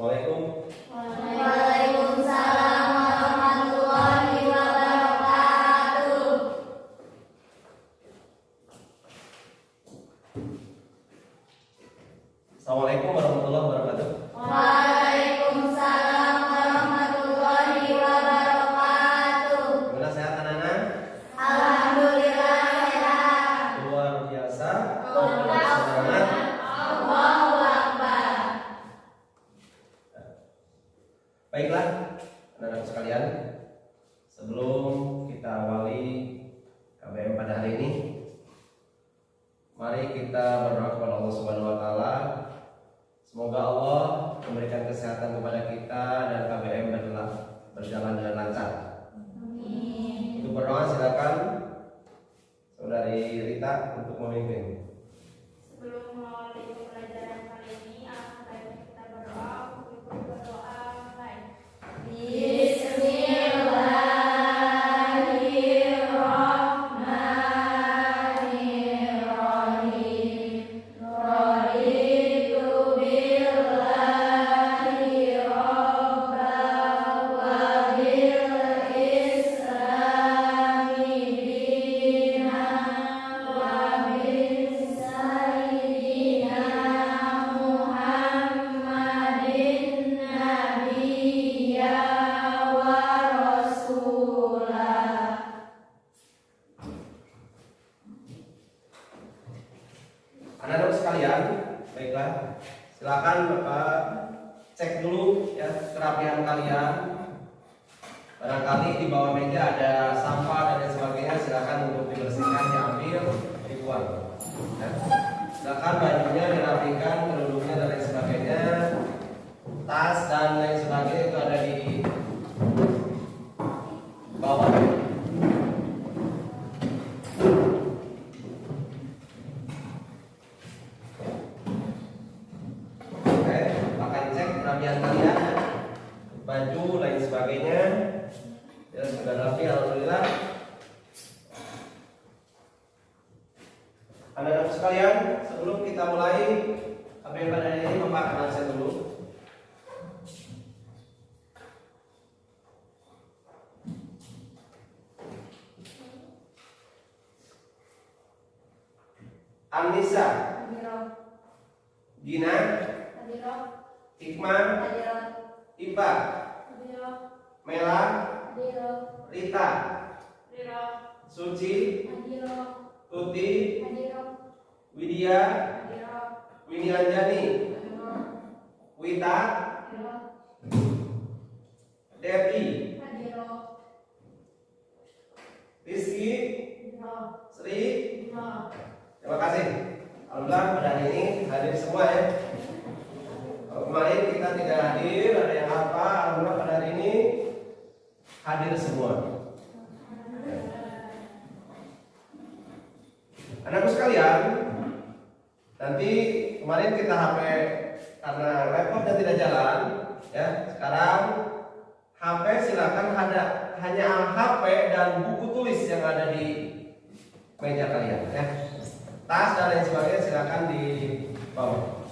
Assalamualaikum. Waalaikumsalam warahmatullahi wabarakatuh. Assalamualaikum warahmatullahi wabarakatuh. Waalaikumsalam warahmatullahi wabarakatuh. Gimana sehat anak-anak? Alhamdulillah sehat. Luar biasa. Semangat. Allahu Akbar. Baiklah, anak-anak sekalian, sebelum kita awali KBM pada hari ini, mari kita berdoa kepada Allah Subhanahu wa taala. Semoga Allah memberikan kesehatan kepada kita dan KBM berjalan dengan lancar. Amin. Untuk berdoa silakan Saudari Rita untuk memimpin. Sebelum mengawali pelajaran kali ini, alangkah baiknya kita berdoa. Untuk berdoa mulai. Bismillahirrahmanirrahim. Raditu billahi rabban wa bil islami dinan wa bi sayyidina Muhammadin nabiyya wa rasulah. Anak-anak sekalian, baiklah, silakan Bapak cek dulu ya kerapian kalian. Barangkali di bawah meja ada sampah dan lain sebagainya, silakan untuk dibersihkan, diambil, dibuang. Ya. Silakan bajunya dirapikan, kerudungnya dan lain sebagainya, tas dan lain sebagainya itu ada di bawah. Oke, akan cek kerapian kalian, baju lain sebagainya. Ya sudah rapi, alhamdulillah. Anak-anak sekalian, sebelum kita mulai KBM pada hari ini, Bapak kenal saya dulu. Anissa, Gina, Hikmah, Ipa, Mela, Rita, Suci, Tuti, Widya, Winnie Anjani, Wita, Devi, Rizky, Sri. Terima kasih. Alhamdulillah pada hari ini hadir semua ya. Kalau kemarin kita tidak hadir, ada yang apa? Alhamdulillah pada hari ini hadir semua. Anakku sekalian, nanti kemarin kita HP karena laptopnya tidak jalan, ya. Sekarang HP silakan hanya HP dan buku tulis yang ada di meja kalian, ya. Tas dan lain sebagainya silakan dibawa.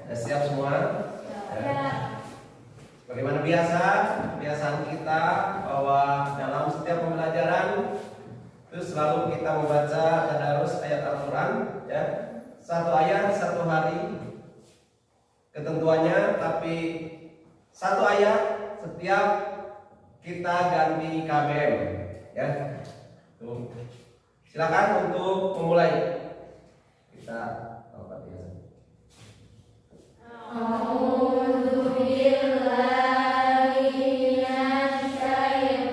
Sudah siap semua? Ya. Bagaimana kebiasaan kita bahwa dalam setiap pembelajaran itu selalu kita membaca tadarus ayat Al-Quran, ya. Satu ayat satu hari ketentuannya, tapi satu ayat setiap kita ganti KBM, ya. Tuh. Silakan untuk memulai. Kita A'udzu billahi minasy syaithanir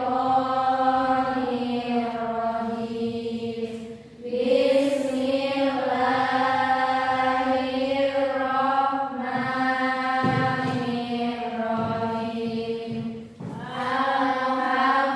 rajim. Bismillahirrahmanirrahim. Alhamdulillah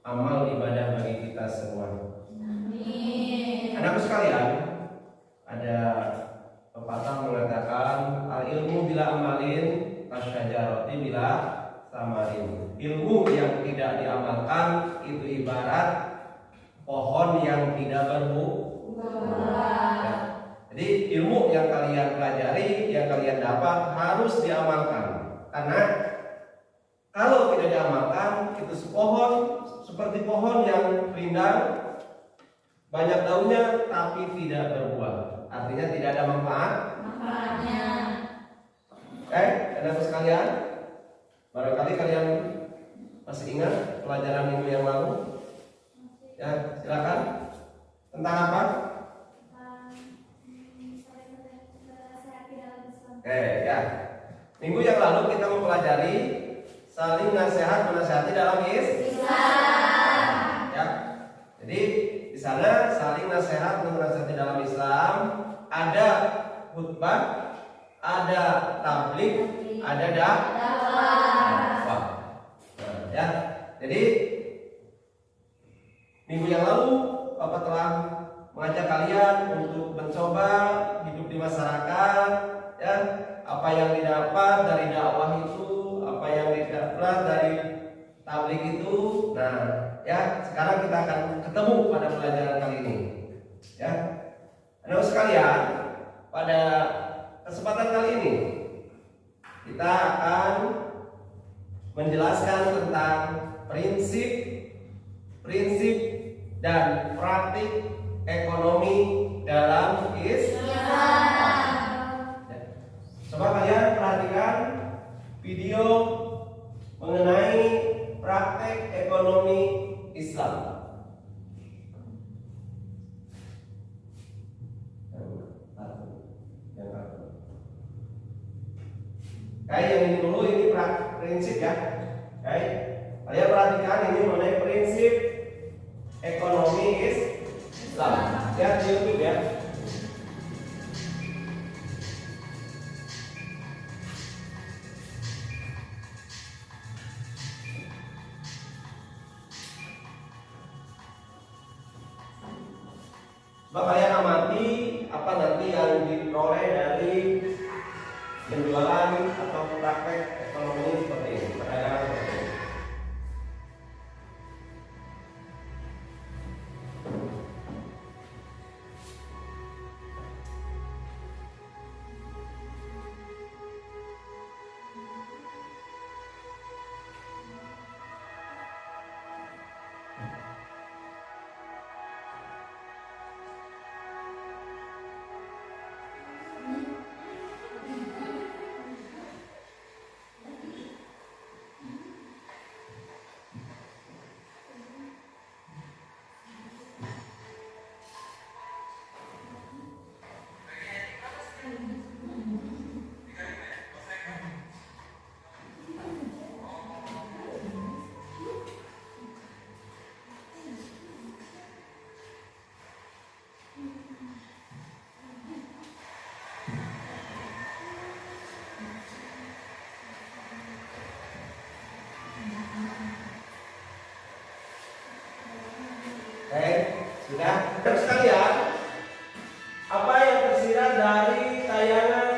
amal ibadah bagi kita semua. Amin. Anakku sekalian, ada pepatah mengatakan al ilmu bila amalin kasyajarati bila samarin. Ilmu yang tidak diamalkan itu ibarat pohon yang tidak berbuah. Ya. Jadi ilmu yang kalian pelajari, yang kalian dapat harus diamalkan. Karena kalau tidak diamalkan, itu seperti pohon yang rindang, banyak daunnya tapi tidak berbuah. Artinya tidak ada Manfaatnya. Oke, anak sekalian, barangkali kalian masih ingat pelajaran minggu yang lalu? Ya, silakan. Tentang apa? Oke, ya. Minggu yang lalu kita mempelajari saling nasihat menasihati dalam Islam. Ya. Jadi di sana saling nasihat menasihati dalam Islam, ada khutbah, ada tabligh, ada dakwah. Nah, ya. Jadi minggu yang lalu Bapak telah mengajak kalian untuk mencoba hidup di masyarakat, ya. Apa yang didapat dari dakwah itu, apa yang didapat dari tabligh itu. Nah, ya, sekarang kita akan ketemu pada pelajaran kali ini. Ya. Anak sekalian, pada kesempatan kali ini kita akan menjelaskan tentang prinsip dan praktik ekonomi dalam Islam. Coba kalian perhatikan video mengenai praktek ekonomi Islam. Kayak yang ini dulu, ini prinsip ya. Kayak kalian perhatikan ini mengenai prinsip ekonomi Islam. Lihat di YouTube ya. Coba kalian amati apa nanti yang diperoleh dari penjualan atau praktek ekonomi seperti ini, perdagangan seperti ini. Oke, sudah. Terus sekalian, apa yang tersirat dari tayangan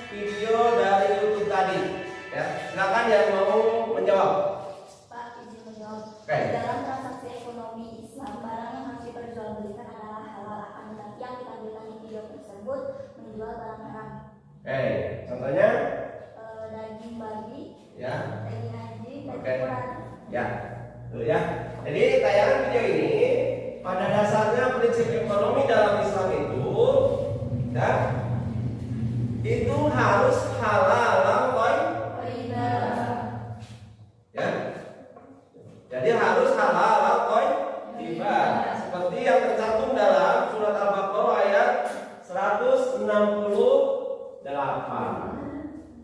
video dari YouTube tadi? Ya, silakan yang mau menjawab. Pak, izin menjawab. Oke. Dalam transaksi ekonomi Islam, barang yang harus diperjualbelikan adalah halal, akan tetapi yang ditampilkan di video tersebut menjual barang haram. Oke, contohnya? Daging babi, Ya. daging anjing, Oke. daging kurang. Ya, tuh ya. Jadi tayangan video ini pada dasarnya prinsip ekonomi dalam Islam itu, ya, itu harus halal ya. Jadi harus halal thayyibah. Seperti yang tercantum dalam surat Al-Baqarah ayat 168.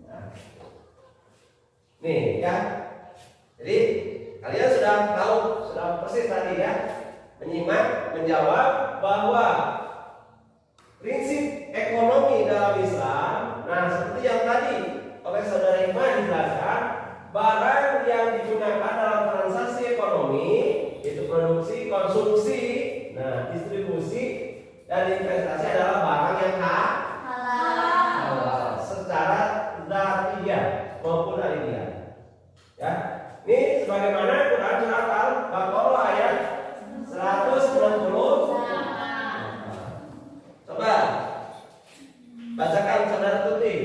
Nah. Nih ya. Jadi kalian sudah tahu, sudah persis tadi ya, menyimak, menjawab bahwa prinsip ekonomi dalam Islam, nah seperti yang tadi oleh saudara Iman dijelaskan, barang yang digunakan dalam transaksi ekonomi itu konsumsi. Nah, distribusi dan investasi adalah barang yang halal secara dzatiyah maupun aliyah. Ya. Ini sebagaimana Quran surat Al-Baqarah ayat 160. Coba bacakan saudara Tuti.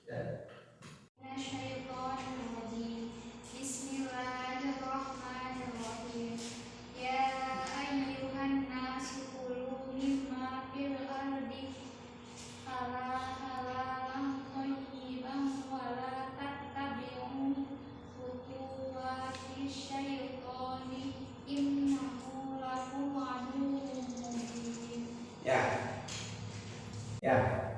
Ya. Minasyaitonirrajim. Bismillahirrahmanirrahim. Ya ayyuhan nasu kulu mimma fil ardi halalan thayyiban wa la tattabi'u khutuwati syaitani innahu lakum aduwwun mubin. Ya. Ya.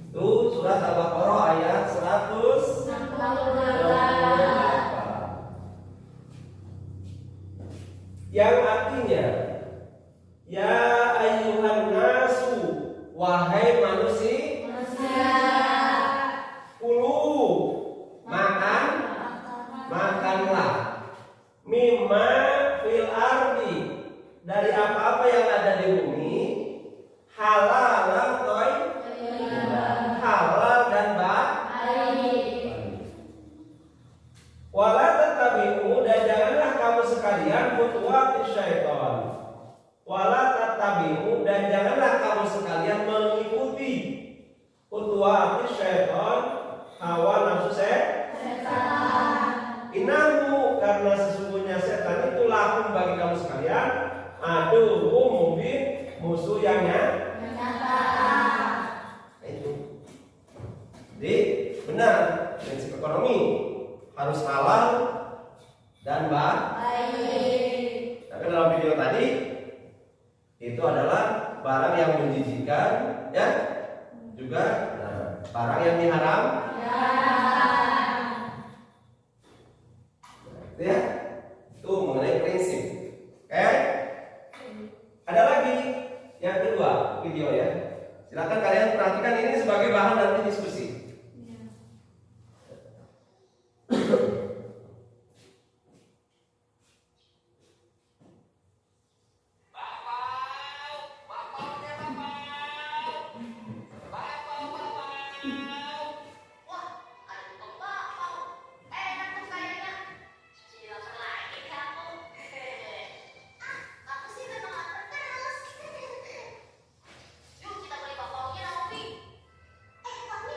Itu surat Al-Baqarah ayat 168. Yang artinya, ya ayyuhan nasu, wahai manusia, kulu, makanlah, mimma fil ardi, dari apa-apa yang ada di bumi, halal dan baik. Wala tattabi'u, dan janganlah kamu sekalian khutuwati syaitan. Wala tattabi'u, dan janganlah kamu sekalian mengikuti khutuwati syaitan, hawa nafsu setan. Innahu, karena sesungguhnya setan itu lakum bagi kamu sekalian aduwwum mubin, musuh yang nyata. Itu. Jadi benar, prinsip ekonomi harus halal dan baik. Tapi dalam video tadi itu adalah barang yang menjijikan, ya, juga barang yang diharamkan. Ya, itu mengenai prinsip. Oke? Ada lagi yang kedua video ya. Silakan kalian perhatikan ini sebagai bahan nanti diskusi. Yuk kita beli bapaunya, Novi. Tapi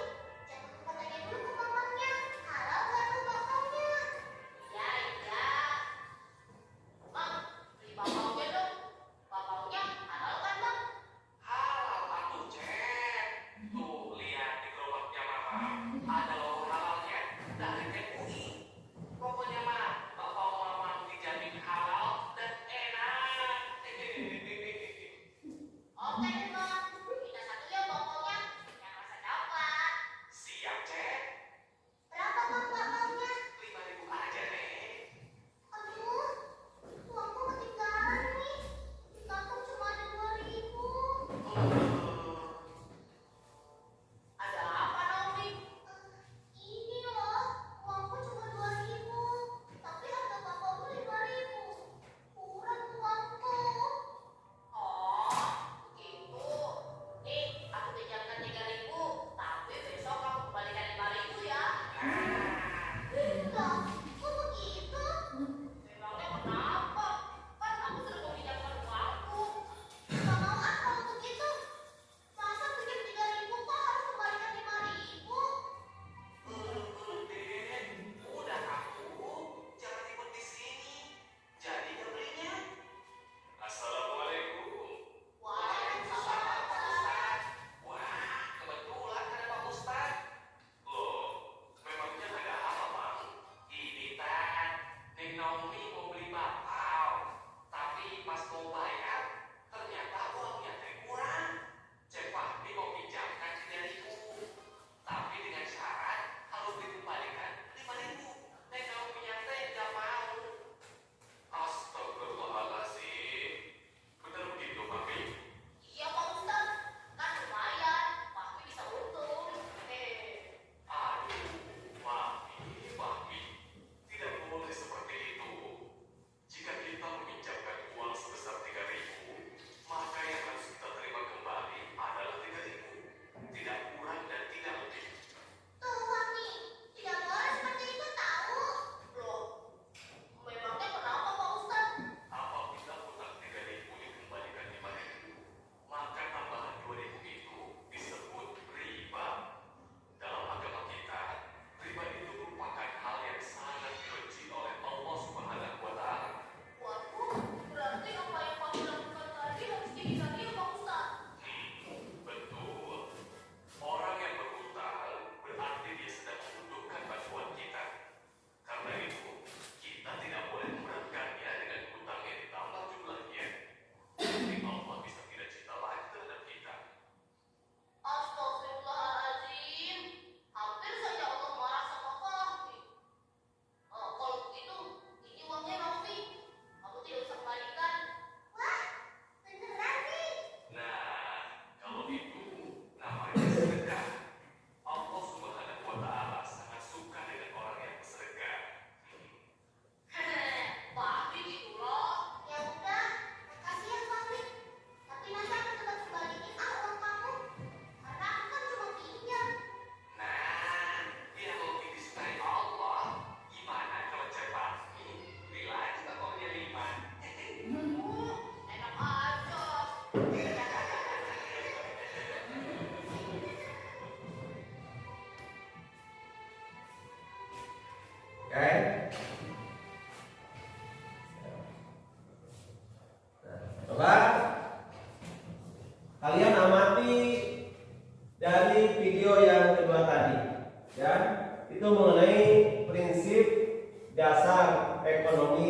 ekonomi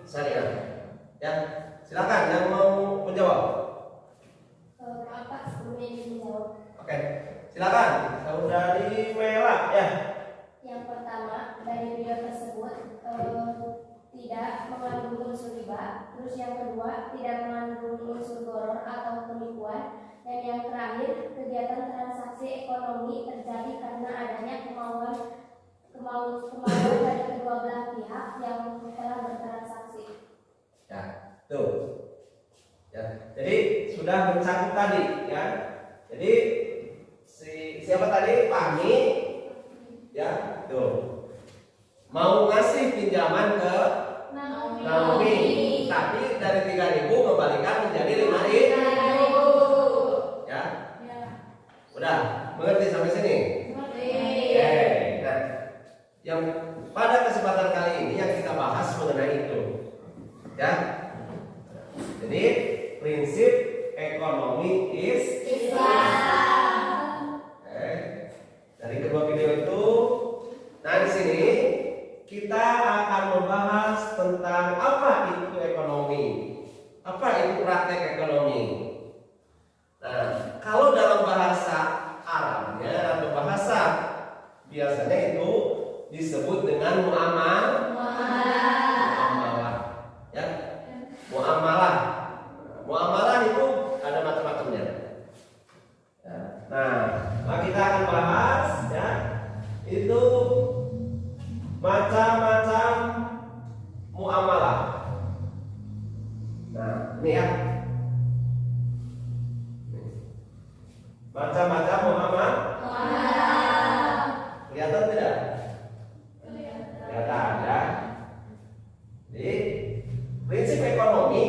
syariah? Ya, silakan yang mau menjawab. Apa sebelumnya dijawab? Oke, silakan saudari Mela ya. Yang pertama dari video tersebut tidak mengandung unsur riba. Terus yang kedua tidak mengandung unsur goror atau penipuan. Dan yang terakhir kegiatan transaksi ekonomi terjadi karena adanya kemauan dari kedua belah pihak yang telah bertransaksi. Ya, tuh. Ya, jadi sudah mencakup tadi ya. Jadi siapa tadi? Fahmi. Ya, tuh. Mau ngasih pinjaman ke Naomi, tapi dari 3.000 kembalikan menjadi 5.000. Ya. Udah, mengerti sampai sini? Oke. Nah, yang pada kesempatan kali ini yang kita bahas mengenai itu. Ya. Jadi, prinsip ekonomi Islam. Oke. Dari kedua video itu, nah di sini kita akan membahas tentang apa itu ekonomi, apa itu praktek ekonomi. Nah, kalau dalam bahasa Arabnya atau bahasa biasanya itu disebut dengan muamalah. Ya, muamalah. Muamalah itu ada macam-macamnya. Ya. Nah, kita akan bahas ya itu macam-macam muamalah. Nah, ini ya. Macam-macam muamalah. Kelihatan tidak? Kelihatan ya. Jadi, prinsip ekonomi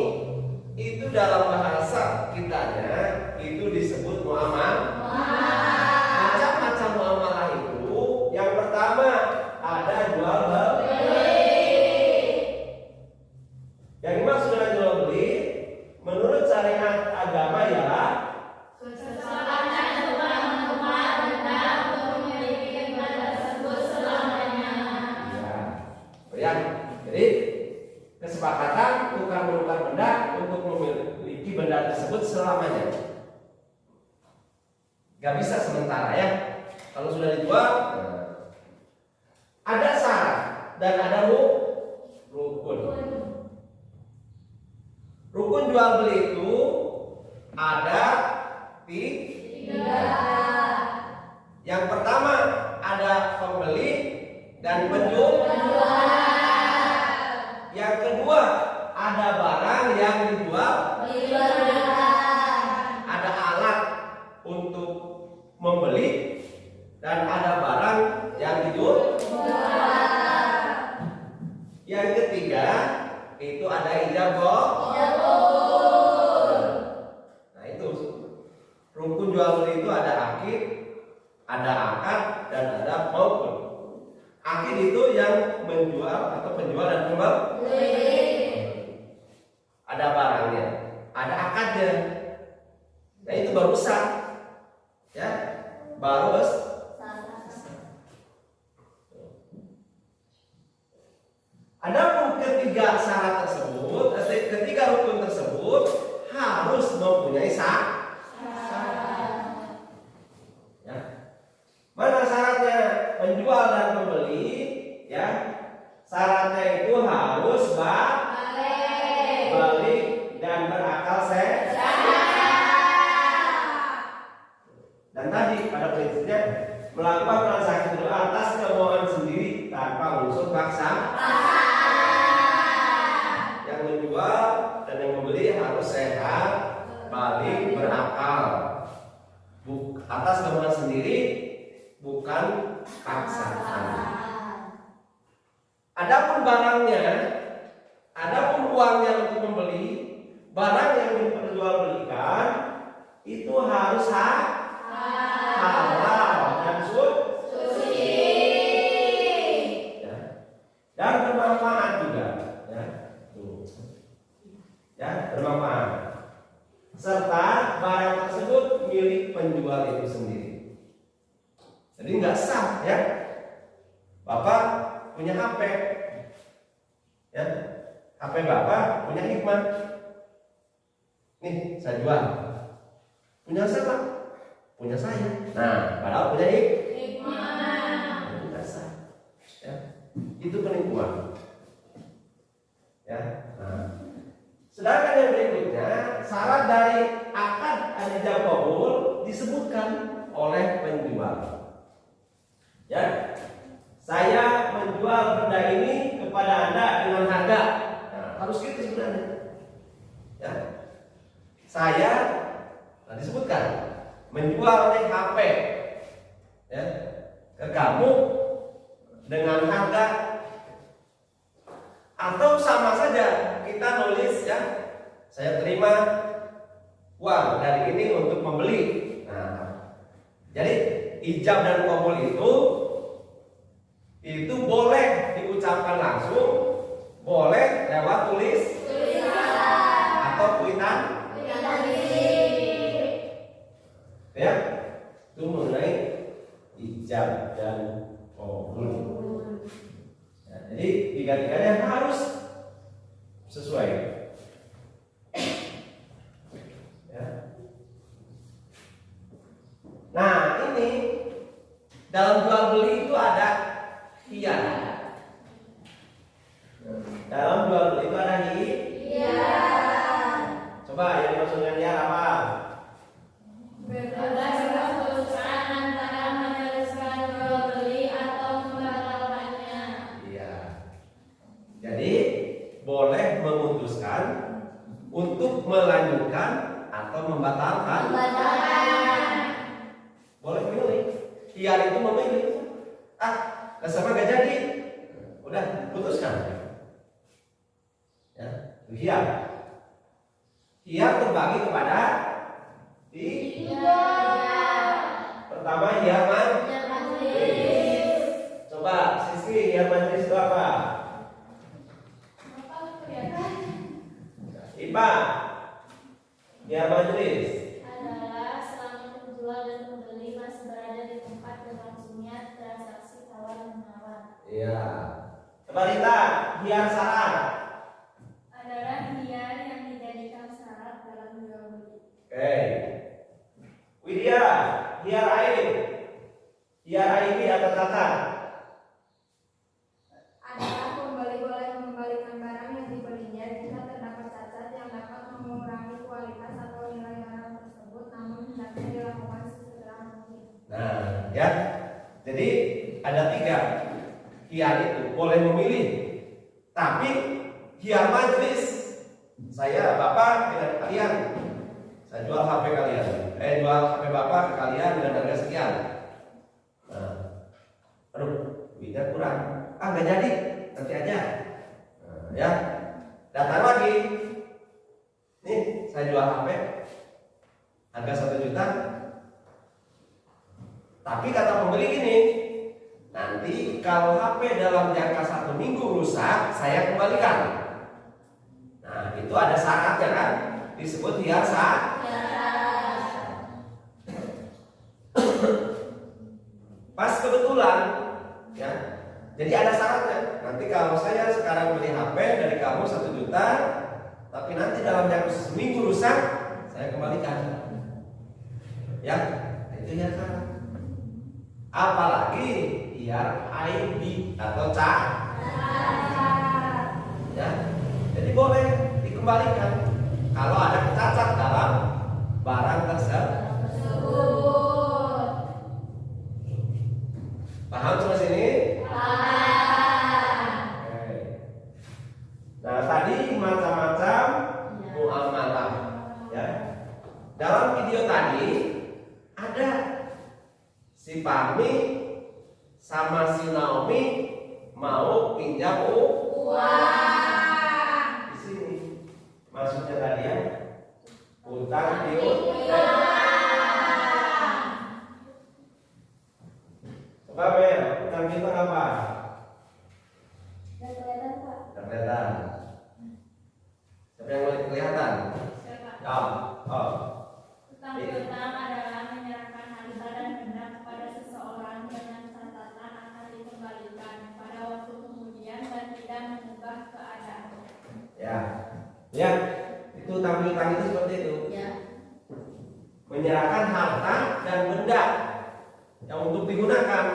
itu dalam bahasa kitanya itu disebut muamalah. Macam-macam muamalah itu yang pertama ada jual beli. Yang dimaksud dengan jual beli menurut syariat agama ialah ya. Jadi kesepakatan tukar menukar benda untuk memiliki benda tersebut selamanya. Gak bisa sementara ya. Kalau sudah dijual, ada syarat dan ada rukun. Rukun jual beli itu ada tiga. Yang pertama ada pembeli dan penjual. Yang kedua ada barang yang dijual. Ada alat untuk membeli dan ada barang yang dijual. Yang ketiga itu ada ijab qabul. Nah itu rukun jual beli itu ada akid, ada akad dan ada maupun. Akid itu yang menjual atau penjual dan pembeli. Ada barangnya, ada akadnya. Nah itu baru sah, ya, baru adapun ketiga syarat tersebut, ketiga rukun tersebut harus mempunyai syarat. Ya. Mana syaratnya? Penjual dan pembeli, ya, syaratnya itu harus balik dan berakal sehat. Dan tadi pada prinsipnya melakukan transaksi itu atas kemauan sendiri tanpa unsur paksa. Yang menjual dan yang membeli harus sehat, balik, berakal, atas kemauan sendiri, bukan paksaan. Adapun barangnya, adapun uangnya untuk membeli, barang yang diperjualbelikan itu harus halal dan suci, ya. Dan bermanfaat juga, ya. Ya, bermanfaat. Serta barang tersebut milik penjual itu sendiri. Jadi nggak sah ya. Bapak punya HP, Ya, HP Bapak punya hikmah. Nih, saya jual. Punya siapa? Punya saya. Nah, padahal punya hikmah. punya saya. Ya, itu penipuan. Ya. Nah, sedangkan yang berikutnya, syarat dari akad al-ijab qabul disebutkan oleh penjual. Ya, saya menjual benda ini kepada Anda dengan harga. Nah, harus gitu sebenarnya. Ya, saya disebutkan menjual nih HP ya ke kamu dengan harga, atau sama saja kita nulis ya, saya terima uang dari ini untuk membeli. Nah, jadi ijab dan qabul itu boleh diucapkan langsung, boleh lewat tulisan atau kuitan. Ya, itu mengenai ijab dan qabul. Ya, jadi tiga-tiganya harus sesuai. Ya. Nah, ini dalam jual beli itu ada khiyar. Dalam jual beli itu ada khiyar. Coba yang dimaksudkan khiyar apa? Bebas keputusan antara meneruskan jual beli atau membatalkannya. Iya. Jadi boleh memutuskan untuk melanjutkan atau membatalkan. Boleh memilih. Khiyar itu memilih. Sama gak jadi. Udah putuskan. Ya, khiyar. Khiyar terbagi kepada tiga. Pertama khiyar majlis. Coba Siski, khiyar majlis itu apa? Ipa, khiyar majlis adalah selama penjual dan pembeli masih berada di tempat berlangsungnya transaksi tawar menawar. iya. Coba Rita, khiyar syarat Adalah khiyar yang dijadikan syarat dalam jual beli. oke. Widya, khiyar aib. Khiyar aib atau cacat. Adalah pembeli boleh mengembalikan barang yang dibelinya jika terdapat cacat yang dapat mengurangi kualitas atau nilai barang tersebut, namun hendaknya dilakukan sesegera mungkin. Nah, ya. Jadi ada tiga. Khiyar itu boleh memilih. Tapi khiyar majlis, saya Bapak dengan kalian. Saya jual HP kalian. Jual HP Bapak ke kalian dengan harga sekian. Nah, aduh, duitnya kurang. Nggak jadi, nanti aja. Nah, ya, datang lagi. Nih, saya jual HP harga 1 juta. Tapi kata pembeli gini, nanti kalau HP dalam jangka 1 minggu rusak, saya kembalikan. Nah, itu ada syaratnya kan? Disebut khiyar syarat. Pas kebetulan, ya. Jadi ada syaratnya. Nanti kalau saya sekarang beli HP dari kamu 1 juta, tapi nanti dalam jangka seminggu rusak, saya kembalikan. Ya, itu ya syarat. Apalagi khiyar aib atau cacat. Ya, jadi boleh dikembalikan kalau ada cacat dalam barang tersebut. Paham sampai sini? Oke. Nah, tadi macam-macam muamalah. Ya. Dalam video tadi ada si Fahmi sama si Naomi mau pinjam uang. Di sini maksudnya tadi ya, utang piutang. Coba Mel, utang piutang apa? Dan kelihatan Pak. Kelihatan. Siapa yang boleh kelihatan? Utang piutang adalah menyerahkan harta dan benda kepada seseorang dengan catatan akan dikembalikan pada waktu kemudian dan tidak mengubah keadaan. piutang itu seperti itu. Ya. Menyerahkan harta dan benda yang untuk digunakan,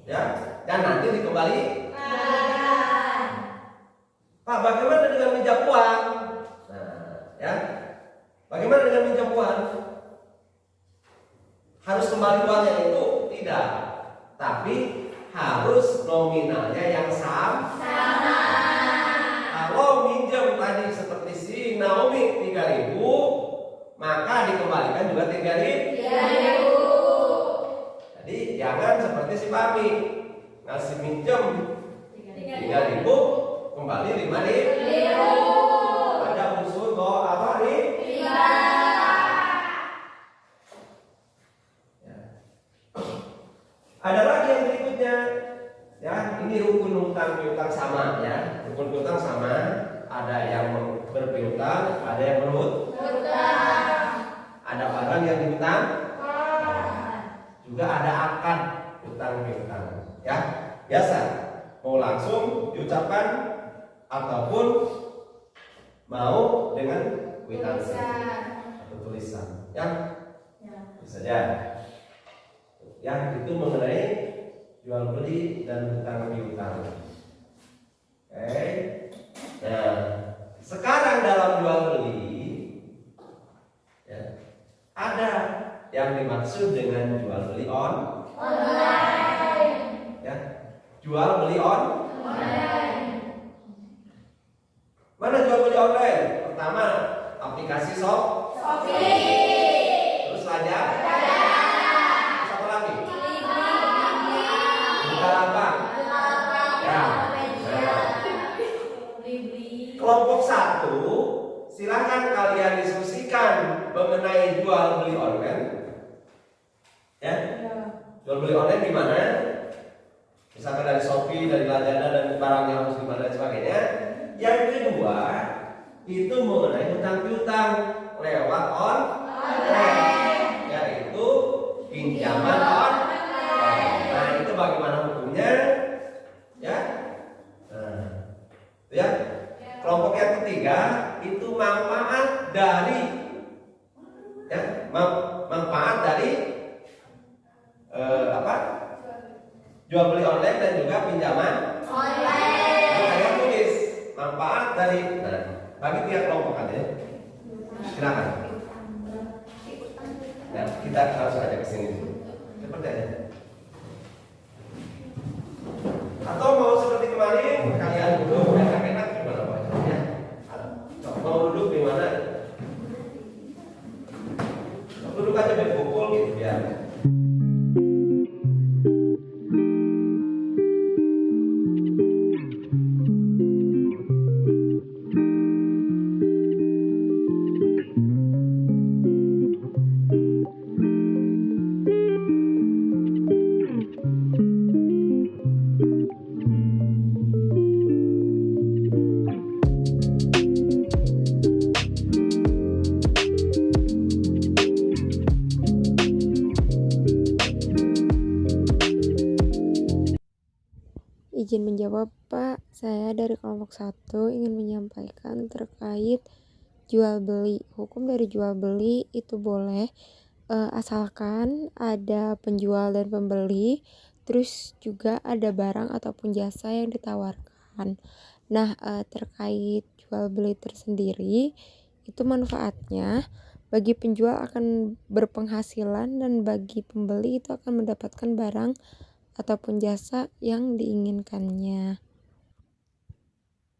ya, dan nanti dikembali. Pak, bagaimana dengan minjam uang? Nah, ya, bagaimana dengan minjam uang? Harus kembali uangnya itu? Tidak, tapi harus nominalnya yang sama. Kalau minjam tadi seperti si Naomi 3.000, maka dikembalikan juga 3.000. Jadi jangan seperti si Pami ngasih minjem 3.000, kembali 5.000. Ada unsur bahwa apa nih? Ya. Ada lagi yang berikutnya, ya, ini rukun hutang piutang sama, ya, rukun piutang sama. Ada yang berpiutang, ada yang berhutang. Ada barang yang dihutang, juga ada akad hutang piutang, ya. Biasa mau langsung diucapkan ataupun mau dengan kwitansi atau tulisan, ya. Bisa saja. Yang itu mengenai jual beli dan hutang piutang. Oke. Nah, sekarang dalam jual beli, ya, ada yang dimaksud dengan jual beli online. Ya, jual beli online. Mana jual beli online? Pertama, aplikasi Shopee. Terus saja. Terus apa lagi? Bukalapak. Ya. Kelompok 1, silahkan kalian diskusikan mengenai jual beli online. Ya, jual beli online di mana? Misalkan dari Shopee, dari Lazada, dan barangnya harus di mana dan sebagainya. Yang kedua, itu mengenai hutang piutang lewat online, yaitu pinjaman online. Nah, itu bagaimana hukumnya? Ya, nah, itu ya. Kelompok yang ketiga itu manfaat dari, ya, manfaat dari apa? Jual beli online dan juga pinjaman online. Saya tulis manfaat dari, nah, bagi tiap kelompok aja. Silakan. Ya, kita langsung aja ke sini dulu. Seperti aja. Atau mau seperti kemarin kalian duduk enak-enak gimana Pak? Ya. Mau duduk di mana? Duduk aja berkumpul gitu biar. Izin menjawab, Pak. Saya dari kelompok 1 ingin menyampaikan terkait jual beli. Hukum dari jual beli itu boleh asalkan ada penjual dan pembeli, terus juga ada barang ataupun jasa yang ditawarkan. Nah, terkait jual beli tersendiri, itu manfaatnya bagi penjual akan berpenghasilan dan bagi pembeli itu akan mendapatkan barang ataupun jasa yang diinginkannya.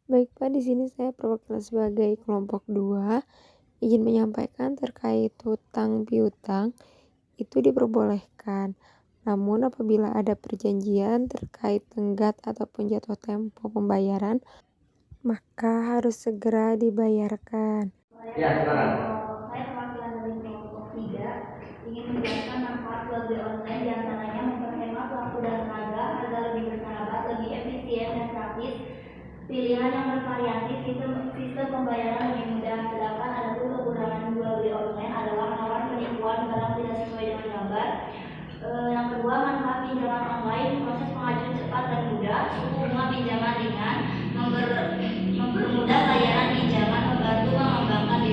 Baik Pak, di sini saya perwakilan sebagai kelompok 2 izin menyampaikan terkait hutang piutang itu diperbolehkan. Namun apabila ada perjanjian terkait tenggat ataupun jatuh tempo pembayaran, maka harus segera dibayarkan. Ya, silakan. Saya perwakilan dari kelompok 3 ingin menjelaskan manfaat jual beli online, diantaranya memperhemat waktu dan tenaga, harga lebih bersahabat, lebih efisien dan praktis, pilihan yang bervariasi, sistem pembayaran lebih mudah. Sedangkan ada pun kekurangan jual beli online adalah rawan penipuan barang tidak sesuai dengan gambar. Yang kedua, manfaat pinjaman online, proses pengajuan cepat dan mudah, suku bunga pinjaman ringan, mempermudah layanan pinjaman, membantu mengembangkan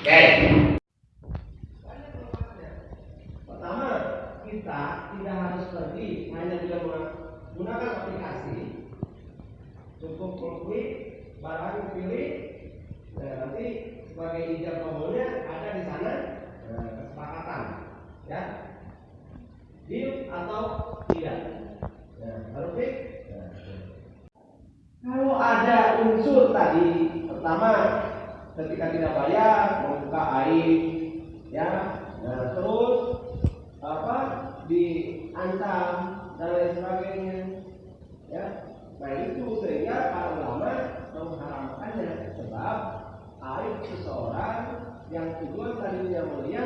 Oke. Pertama, kita tidak harus pergi, hanya juga menggunakan aplikasi. Cukup mengklik barang yang pilih. Nah, nanti sebagai ijab kabulnya ada di sana kesepakatan, ya, deal atau tidak. Nah, baru klik. Kalau ada unsur tadi, pertama ketika tidak bayar membuka aib, ya, nah, terus diancam dan lain sebagainya, ya. Nah itu sehingga para ulama mengharamkannya sebab aib seseorang yang tujuan tadinya mulia,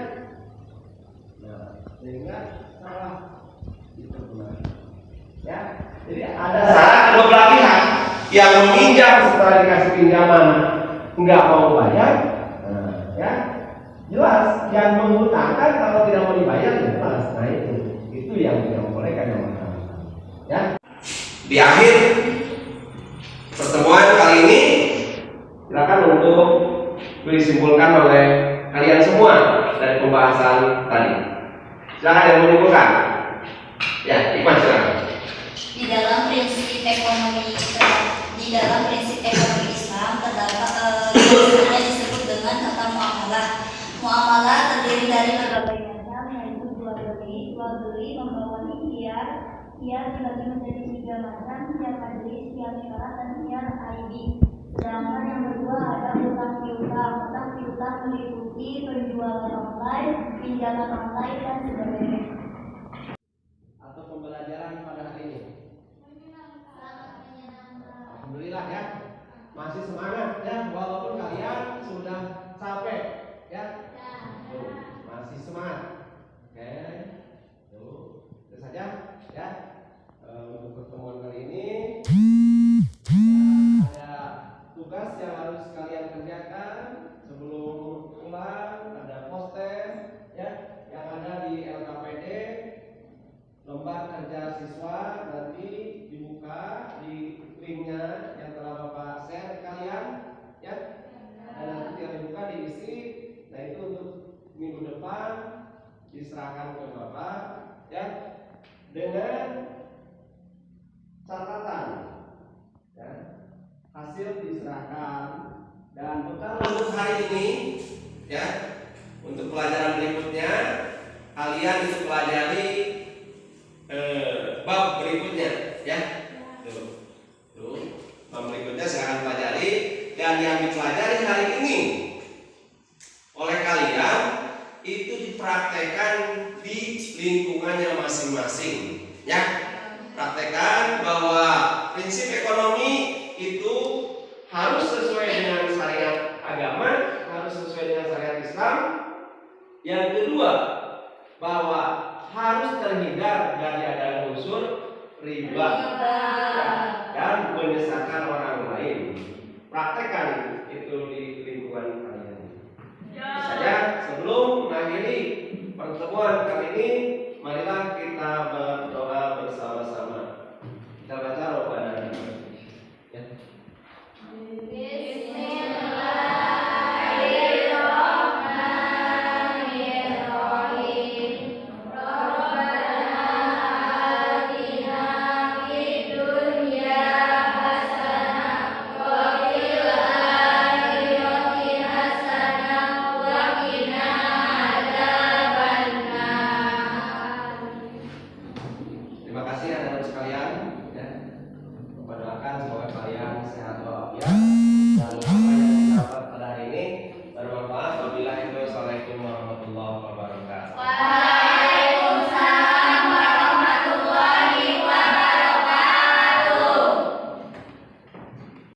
nah sehingga salah dipergunakan, ya. Jadi ada salah kedua belah pihak yang meminjam setelah dikasih pinjaman nggak mau bayar, nah, ya jelas yang mengutangkan kalau tidak mau dibayar jelas. Nah itu yang tidak boleh kan yang mengharamkan, ya. Di akhir pertemuan kali ini silakan untuk disimpulkan oleh kalian semua dari pembahasan tadi. Silakan yang menyimpulkan. Ya, Iqbal silakan. Di dalam prinsip ekonomi Islam terdapat disebut dengan kata muamalah. Muamalah terdiri dari berbagai macam, yaitu jual beli, membawa ikhtiar dibagi menjadi 3 macam, ikhtiar majlis, ikhtiar syarat, dan ikhtiar aibi. Sedangkan yang kedua ada utang piutang meliputi penjualan online, pinjaman online, dan sebagainya. Atau pembelajaran pada hari ini. Alhamdulillah ya, masih semangat ya, walaupun kalian sudah capek ya. Tuh, masih semangat. Oke, itu saja ya untuk pertemuan kali ini. Ada tugas yang harus kalian kerjakan sebelum pulang, ada poster ya yang ada di LKPD, lembar kerja siswa, nanti dibuka di linknya yang telah Bapak share ke kalian ya, dan nanti yang dibuka diisi. Nah itu untuk minggu depan diserahkan ke Bapak ya, dengan catatan ya, hasil diserahkan dan bekal untuk hari ini ya. Untuk pelajaran berikutnya kalian itu pelajari bab berikutnya ya. Bab berikutnya silahkan pelajari, dan yang dipelajari hari ini oleh kalian itu dipraktekkan di lingkungannya masing-masing ya. Praktekkan bahwa prinsip ekonomi itu harus sesuai dengan syariat agama, harus sesuai dengan syariat Islam. Yang kedua, bahwa harus terhindar dari adanya unsur riba dan menyesatkan orang lain. Praktekkan itu di lingkungan kalian. Saja sebelum mengakhiri pertemuan kali ini, marilah kita